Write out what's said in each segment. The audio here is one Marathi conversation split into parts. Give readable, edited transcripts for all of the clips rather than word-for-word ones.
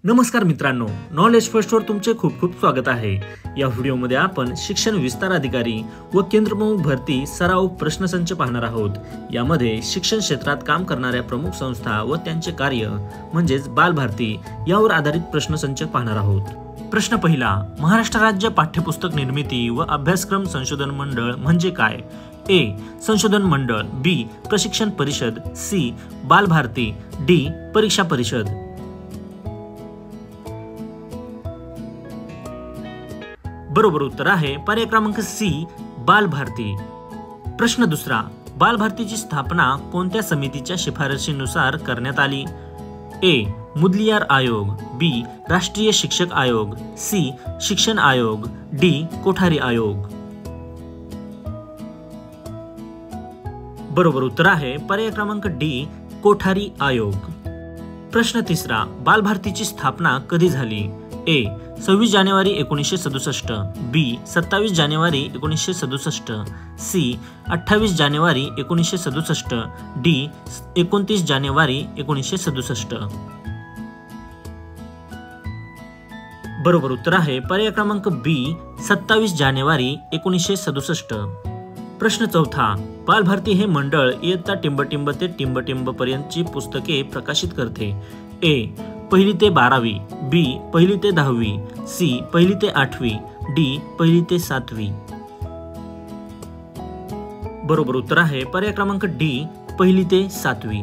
नमस्कार मित्रांनो, नॉलेज फर्स्टवर तुमचे खूप खूप स्वागत आहे। या व्हिडिओमध्ये आपण शिक्षण विस्तार अधिकारी व केंद्रप्रमुख भरती सराव प्रश्नसंच पाहणार आहोत। यामध्ये शिक्षण क्षेत्रात काम करणाऱ्या प्रमुख संस्था व त्यांचे कार्य म्हणजेच बालभारती यावर आधारित प्रश्नसंच पाहणार आहोत। प्रश्न पहिला, महाराष्ट्र राज्य पाठ्यपुस्तक निर्मिती व अभ्यासक्रम संशोधन मंडळ म्हणजे काय? ए. संशोधन मंडळ, बी. प्रशिक्षण परिषद, सी. बालभारती, डी. परीक्षा परिषद। बरोबर उत्तर आहे पर्याय क्रमांक सी, बालभारती। प्रश्न दुसरा, बालभारतीची स्थापना कोणत्या समितीच्या शिफारशीनुसार करण्यात आली? ए. मुदलियार आयोग, बी. राष्ट्रीय शिक्षक आयोग, सी. शिक्षण आयोग, डी. कोठारी आयोग। बरोबर उत्तर आहे पर्याय क्रमांक डी, कोठारी आयोग। प्रश्न तिसरा, बालभारतीची स्थापना कधी झाली? ए. 26 जानेवारी 1967, बी. 27 जानेवारी 1967, सी. 28 जानेवारी 1967, डी. 29 जानेवारी 1967। बरोबर उत्तर आहे पर्याय क्रमांक बी, 27 जानेवारी 1967। प्रश्न चौथा, बालभारती हे मंडळ इयत्ता टिंबटिंब ते टिंबटिंब पर्यंतची पुस्तके प्रकाशित करते। ए. 1ली ते 12वी, बी. 1ली ते 10वी, सी. 1ली ते 8वी, डी. 1ली ते 7वी। बरोबर उत्तर आहे पर्याय क्रमांक डी, 1ली ते 7वी।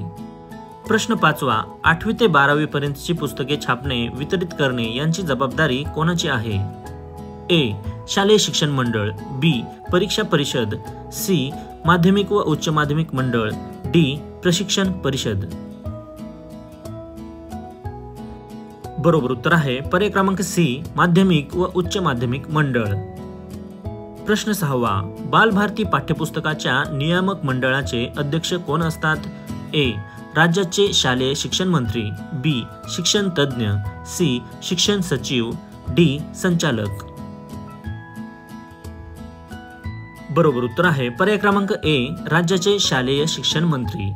प्रश्न पाचवा, 8वी ते 12वी पर्यंतची पुस्तके छापणे वितरित करणे यांची जबाबदारी कोणाची आहे? ए. शालेय शिक्षण मंडळ, बी. परीक्षा परिषद, सी. माध्यमिक व उच्च माध्यमिक मंडळ, डी. प्रशिक्षण परिषद। बरोबर उत्तर आहे पर्याय क्रमांक सी, माध्यमिक व उच्च माध्यमिक मंडळ। प्रश्न सहावा, बालभारती पाठ्यपुस्तकाच्या नियामक मंडळाचे अध्यक्ष कोण असतात? ए. राज्याचे शालेय शिक्षण मंत्री, बी. शिक्षण तज्ज्ञ, सी. शिक्षण सचिव, डी. संचालक। बरोबर उत्तर आहे पर्याय क्रमांक ए, राज्याचे शालेय शिक्षण मंत्री।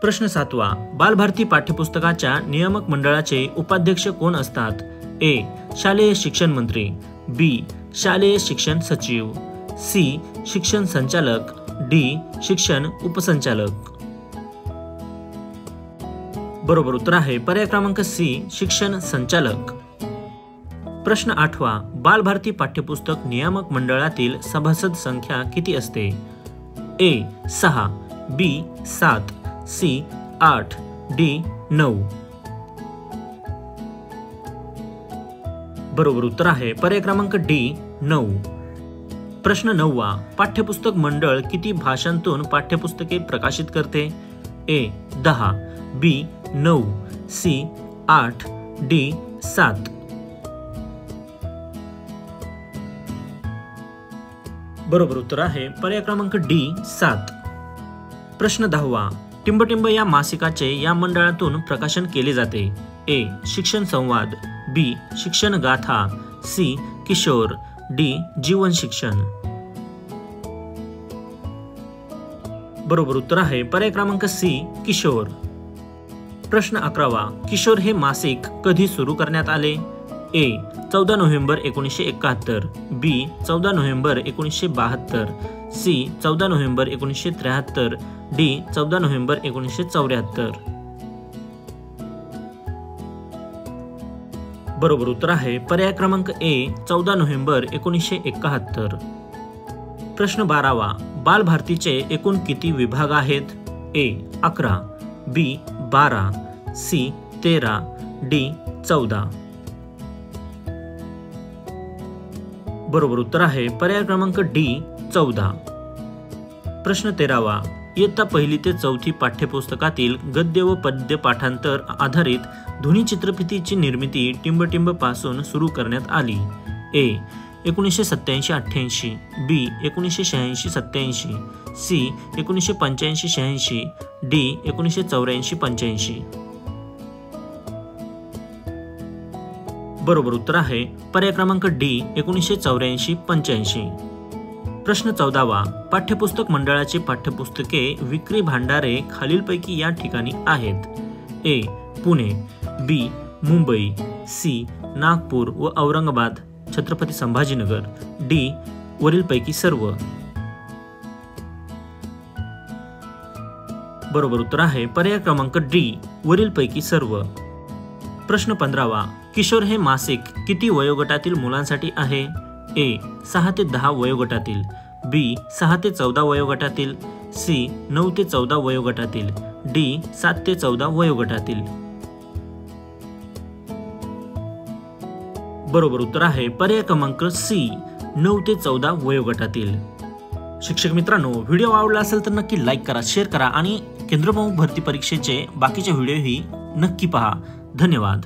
प्रश्न सातवा, बालभारती पाठ्यपुस्तकाच्या नियामक मंडळाचे उपाध्यक्ष कोण असतात? ए. शालेय शिक्षण मंत्री, बी. शालेय शिक्षण सचिव, सी. शिक्षण संचालक, डी. शिक्षण उपसंचालक। बरोबर उत्तर आहे पर्याय क्रमांक सी, शिक्षण संचालक। प्रश्न आठवा, बालभारती पाठ्यपुस्तक नियामक मंडळातील सभासद संख्या किती असते? ए. 6, बी. 7, सी. 8, डी. 9। बरोबर उत्तर आहे पर्याय क्रमांक डी, 9। प्रश्न 9वा, पाठ्यपुस्तक मंडळ किती भाषांतून पाठ्यपुस्तके प्रकाशित करते? ए. 10, बी. 9, सी. 8, डी. 7। बरोबर उत्तर आहे पर्याय क्रमांक डी, 7। प्रश्न 10वा, टिंबटिंब या मासिकाचे या मंडळातून प्रकाशन केले जाते। ए. शिक्षण संवाद, बी. शिक्षण गाथा, सी. किशोर, डी. जीवन शिक्षण। बरोबर उत्तर आहे पर्याय क्रमांक सी, किशोर। प्रश्न 11वा, किशोर हे मासिक कधी सुरू करण्यात आले? A. 14 November 1971, B. 14 November 1972, C. 14 November 1973, D. 14 November 1974। बरोबर उत्तर आहे पर्याय क्रमांक ए, 14 नोव्हेंबर 1971। प्रश्न 12वा, बालभारतीचे एकूण किती विभाग आहेत? ए. 11, बी. 12, सी. 13, डी. 14। बरोबर उत्तर आहे पर्याय क्रमांक डी, 14। प्रश्न 13वा, इयत्ता 1ली ते 4थी पाठ्यपुस्तकातील गद्य व पद्य पाठांतर आधारित ध्वनिचित्रफितीची निर्मिती टिंबटिंब पासून सुरू करण्यात आली। ए. 1987-88, बी. 1986-87, सी. 1985-86, डी. 1984-85। बरोबर उत्तर आहे पर्याय क्रमांक डी, 1984-85। प्रश्न 14वा, पाठ्यपुस्तक मंडळाची पाठ्यपुस्तके विक्री भांडारे खालीलपैकी या ठिकाणी आहेत? ए. पुणे, बी. मुंबई, सी नागपूर व औरंगाबाद छत्रपती संभाजीनगर, डी वरीलपैकी सर्व। बरोबर उत्तर आहे पर्याय क्रमांक डी वरीलपैकी सर्व। प्रश्न 15वा, किशोर हे मासिक किती वयोगटातील मुलांसाठी आहे? ए 6 ते 10 वयोगटातील, बी 6 ते 14 वयोगटातील, सी 9 ते 14 वयोगटातील, डी 7 ते 14 वयोगटातील। बरोबर उत्तर आहे पर्याय क्रमांक सी 9 ते 14 वयोगटातील। शिक्षक मित्रांनो, व्हिडिओ आवडला असेल तर नक्की लाईक करा, शेअर करा आणि केंद्र प्रमुख भरती परीक्षेचे बाकीचे व्हिडिओही नक्की पहा। धन्यवाद।